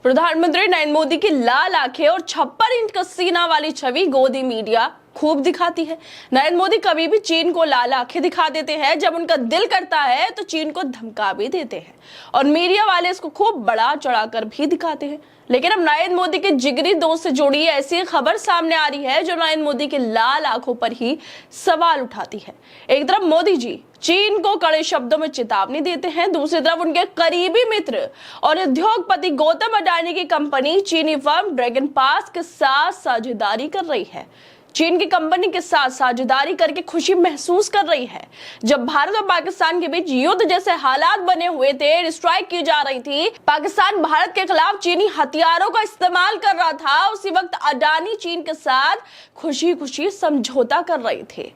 प्रधानमंत्री नरेंद्र मोदी की लाल आंखें और 56 इंच का सीना वाली छवि गोदी मीडिया खूब दिखाती है। नरेंद्र मोदी कभी भी चीन को लाल आंखें दिखा देते हैं, जब उनका दिल करता है तो चीन को धमका भी देते हैं और मीडिया वाले इसको खूब बड़ा चढ़ाकर भी दिखाते हैं। लेकिन अब नरेंद्र मोदी के जिगरी दोस्त से जुड़ी ऐसी खबर सामने आ रही है जो नरेंद्र मोदी की लाल आंखों पर ही सवाल उठाती है। एक तरफ मोदी जी चीन को कड़े शब्दों में चेतावनी देते हैं, दूसरी तरफ उनके करीबी मित्र और उद्योगपति गौतम अडानी की कंपनी चीनी फर्म ड्रैगन पास के साथ साझेदारी कर रही है। चीन की कंपनी के साथ साझेदारी करके खुशी महसूस कर रही है। जब भारत और पाकिस्तान के बीच युद्ध जैसे हालात बने हुए थे, स्ट्राइक की जा रही थी, पाकिस्तान भारत के खिलाफ चीनी हथियारों का इस्तेमाल कर रहा था, उसी वक्त अडानी चीन के साथ खुशी खुशी समझौता कर रहे थे।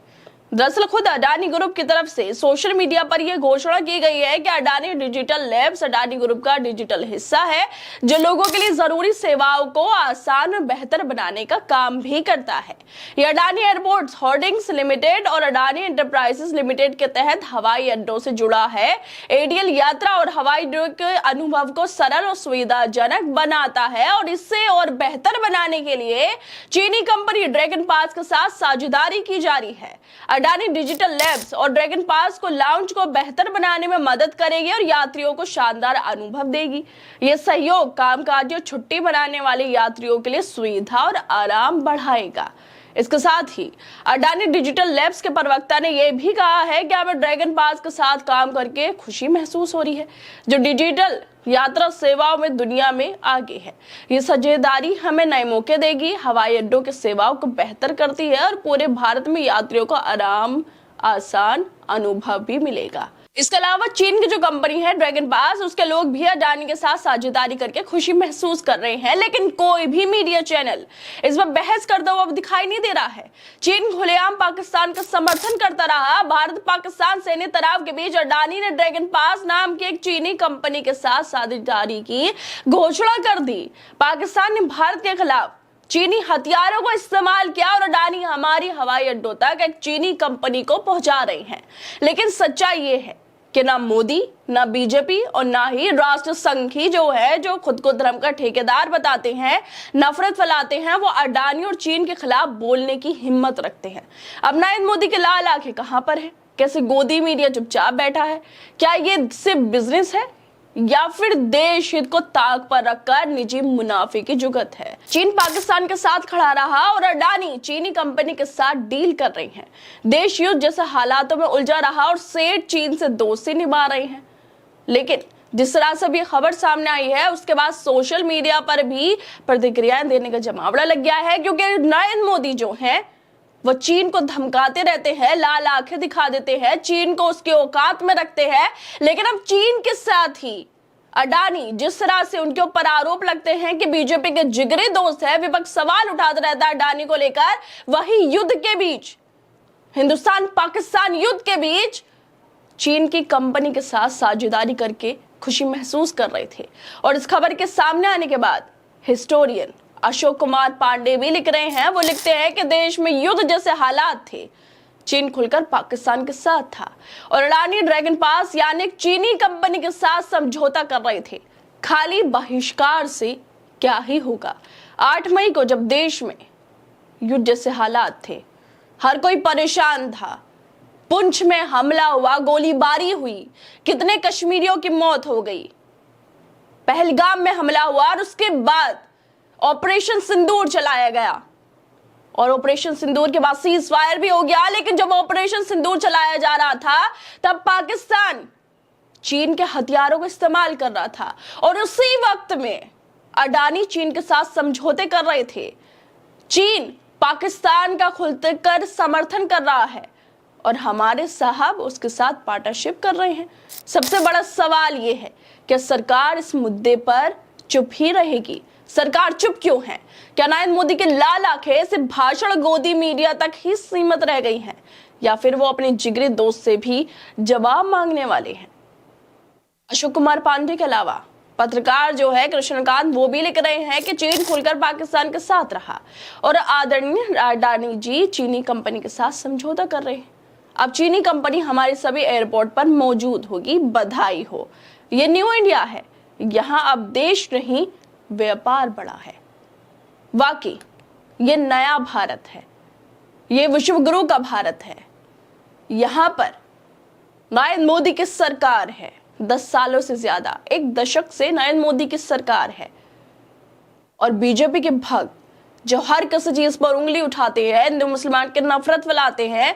दरअसल खुद अडानी ग्रुप की तरफ से सोशल मीडिया पर यह घोषणा की गई है कि Adani digital labs Adani group का डिजिटल हिस्सा है, जो लोगों के लिए जरूरी सेवाओं को आसान और बेहतर बनाने का काम भी करता है। यह अडानी एयरपोर्ट्स होल्डिंग्स लिमिटेड और अडानी एंटरप्राइजेस लिमिटेड के तहत हवाई अड्डों से जुड़ा है। एडीएल यात्रा और हवाई के अनुभव को सरल और सुविधाजनक बनाता है और इससे और बेहतर बनाने के लिए चीनी कंपनी ड्रैगन पास के साथ साझेदारी की जा रही है। अडानी डिजिटल लैब्स और ड्रैगन पास को लाउंज को बेहतर बनाने में मदद करेगी और यात्रियों को शानदार अनुभव देगी। यह सहयोग कामकाजी और छुट्टी बनाने वाले यात्रियों के लिए सुविधा और आराम बढ़ाएगा। इसके साथ ही अडानी डिजिटल लैब्स के प्रवक्ता ने यह भी कहा है कि हमें ड्रैगन पास के साथ काम करके खुशी महसूस हो रही है, जो डिजिटल यात्रा सेवाओं में दुनिया में आगे है। ये साझेदारी हमें नए मौके देगी, हवाई अड्डों की सेवाओं को बेहतर करती है और पूरे भारत में यात्रियों को आराम आसान अनुभव भी मिलेगा। इसके अलावा चीन की जो कंपनी है ड्रैगन पास, उसके लोग भी अडानी के साथ साझेदारी करके खुशी महसूस कर रहे हैं, लेकिन कोई भी मीडिया चैनल इस पर बहस करता हुआ दिखाई नहीं दे रहा है। चीन खुलेआम पाकिस्तान का समर्थन करता रहा। भारत पाकिस्तान सैन्य तनाव के बीच अडानी ने ड्रैगन पास नाम की एक चीनी कंपनी के साथ साझेदारी की घोषणा कर दी। पाकिस्तान ने भारत के खिलाफ चीनी हथियारों को इस्तेमाल किया और अडानी हमारी हवाई अड्डों तक एक चीनी कंपनी को पहुंचा रहे हैं। लेकिन सच्चाई ये है कि ना मोदी, ना बीजेपी और ना ही राष्ट्र संघ ही जो खुद को धर्म का ठेकेदार बताते हैं, नफरत फैलाते हैं, वो अडानी और चीन के खिलाफ बोलने की हिम्मत रखते हैं। अब नरेंद्र मोदी के लाल आंखें कहां पर है? कैसे गोदी मीडिया चुपचाप बैठा है? क्या ये सिर्फ बिजनेस है या फिर देश हित को ताक पर रखकर निजी मुनाफे की जुगत है? चीन पाकिस्तान के साथ खड़ा रहा और अडानी चीनी कंपनी के साथ डील कर रही हैं। देश युद्ध जैसे हालातों में उलझा रहा और सेठ चीन से दोस्ती निभा रहे हैं। लेकिन जिस तरह से भी खबर सामने आई है, उसके बाद सोशल मीडिया पर भी प्रतिक्रियाएं देने का जमावड़ा लग गया है, क्योंकि नरेंद्र मोदी जो है वो चीन को धमकाते रहते हैं, लाल आंखें दिखा देते हैं, चीन को उसके औकात में रखते हैं। लेकिन अब चीन के साथ ही अडानी जिस तरह से उनके ऊपर आरोप लगते हैं कि बीजेपी के जिगरी दोस्त है, विपक्ष सवाल उठाता रहता है अडानी को लेकर, वही युद्ध के बीच, हिंदुस्तान पाकिस्तान युद्ध के बीच चीन की कंपनी के साथ साझेदारी करके खुशी महसूस कर रहे थे। और इस खबर के सामने आने के बाद हिस्टोरियन अशोक कुमार पांडे भी लिख रहे हैं। वो लिखते हैं कि देश में युद्ध जैसे हालात थे, चीन खुलकर पाकिस्तान के साथ था और अडानी ड्रैगन पास यानी चीनी कंपनी के साथ समझौता कर रहे थे। खाली बहिष्कार से क्या ही होगा? 8 मई को जब देश में युद्ध जैसे हालात थे, हर कोई परेशान था, पुंछ में हमला हुआ, गोलीबारी हुई, कितने कश्मीरियों की मौत हो गई, पहलगाम में हमला हुआ और उसके बाद ऑपरेशन सिंदूर चलाया गया और ऑपरेशन सिंदूर के बाद सीज फायर भी हो गया। लेकिन जब ऑपरेशन सिंदूर चलाया जा रहा था, तब पाकिस्तान चीन के हथियारों का इस्तेमाल कर रहा था और उसी वक्त में अडानी चीन के साथ समझौते कर रहे थे। चीन पाकिस्तान का खुलकर समर्थन कर रहा है और हमारे साहब उसके साथ पार्टनरशिप कर रहे हैं। सबसे बड़ा सवाल यह है कि सरकार इस मुद्दे पर चुप ही रहेगी। सरकार चुप क्यों है? क्या नरेंद्र मोदी के लाल आंखें सिर्फ भाषण गोदी मीडिया तक ही सीमित रह गई हैं, या फिर वो अपने जिगरी दोस्त से भी जवाब मांगने वाले हैं? अशोक कुमार पांडे के अलावा पत्रकार जो है कृष्णकांत, वो भी लिख रहे हैं कि चीन खुलकर पाकिस्तान के साथ रहा और आदरणीय अडानी जी चीनी कंपनी के साथ समझौता कर रहे हैं। अब चीनी कंपनी हमारे सभी एयरपोर्ट पर मौजूद होगी। बधाई हो, ये न्यू इंडिया है। यहाँ अब देश नहीं व्यापार बढ़ा है। वाकई ये नया भारत है, ये विश्व गुरु का भारत है। यहां पर नरेंद्र मोदी की सरकार है, 10 सालों से ज्यादा, 1 दशक से नरेंद्र मोदी की सरकार है। और बीजेपी के भक्त जो हर किसी चीज पर उंगली उठाते हैं, हिंदू मुसलमान की नफरत फैलाते हैं,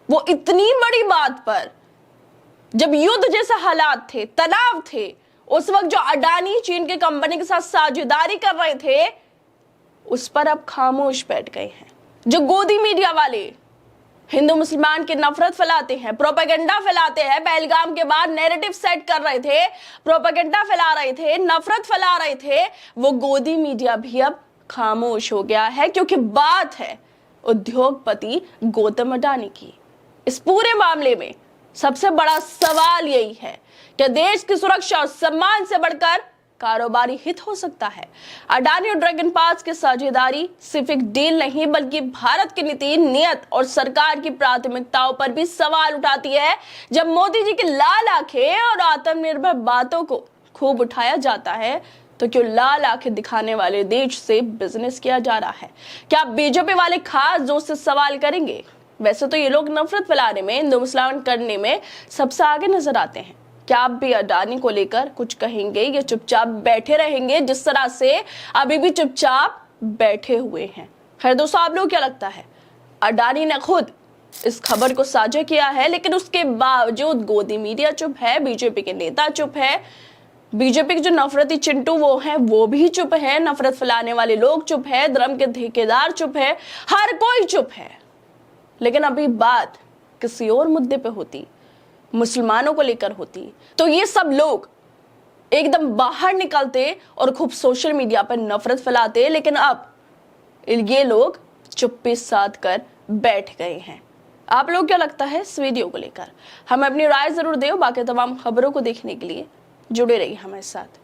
वो इतनी बड़ी बात पर, जब युद्ध जैसे हालात थे, तनाव थे, उस वक्त जो अडानी चीन की कंपनी के साथ साझेदारी कर रहे थे, उस पर अब खामोश बैठ गए हैं। जो गोदी मीडिया वाले हिंदू मुसलमान की नफरत फैलाते हैं, प्रोपेगेंडा फैलाते हैं, पहलगाम के बाद नैरेटिव सेट कर रहे थे, प्रोपेगेंडा फैला रहे थे, नफरत फैला रहे थे, वो गोदी मीडिया भी अब खामोश हो गया है, क्योंकि बात है उद्योगपति गौतम अडानी की। इस पूरे मामले में सबसे बड़ा सवाल यही है कि देश की सुरक्षा और सम्मान से बढ़कर कारोबारी हित हो सकता है। अडानी और ड्रैगन पास की साझेदारी सिर्फ एक डील नहीं, बल्कि भारत की नीति, नियत और सरकार की प्राथमिकताओं पर भी सवाल उठाती है। जब मोदी जी की लाल आंखें और आत्मनिर्भर बातों को खूब उठाया जाता है, तो क्यों लाल आंखें दिखाने वाले देश से बिजनेस किया जा रहा है? क्या बीजेपी वाले खास जोश से सवाल करेंगे? वैसे तो ये लोग नफरत फैलाने में, हिंदू मुसलमान करने में सबसे आगे नजर आते हैं। क्या आप भी अडानी को लेकर कुछ कहेंगे या चुपचाप बैठे रहेंगे, जिस तरह से अभी भी चुपचाप बैठे हुए हैं? खैर दोस्तों, आप लोग क्या लगता है? अडानी ने खुद इस खबर को साझा किया है, लेकिन उसके बावजूद गोदी मीडिया चुप है, बीजेपी के नेता चुप है, बीजेपी के जो नफरती चिंटू वो हैं वो भी चुप है, नफरत फैलाने वाले लोग चुप है, धर्म के ठेकेदार चुप है, हर कोई चुप है। लेकिन अभी बात किसी और मुद्दे पे होती, मुसलमानों को लेकर होती, तो ये सब लोग एकदम बाहर निकलते और खूब सोशल मीडिया पर नफरत फैलाते। लेकिन अब ये लोग चुप्पी साध कर बैठ गए हैं। आप लोग क्या लगता है इस वीडियो को लेकर? हमें अपनी राय जरूर दें। बाकी तमाम खबरों को देखने के लिए जुड़े रहिए हमारे साथ।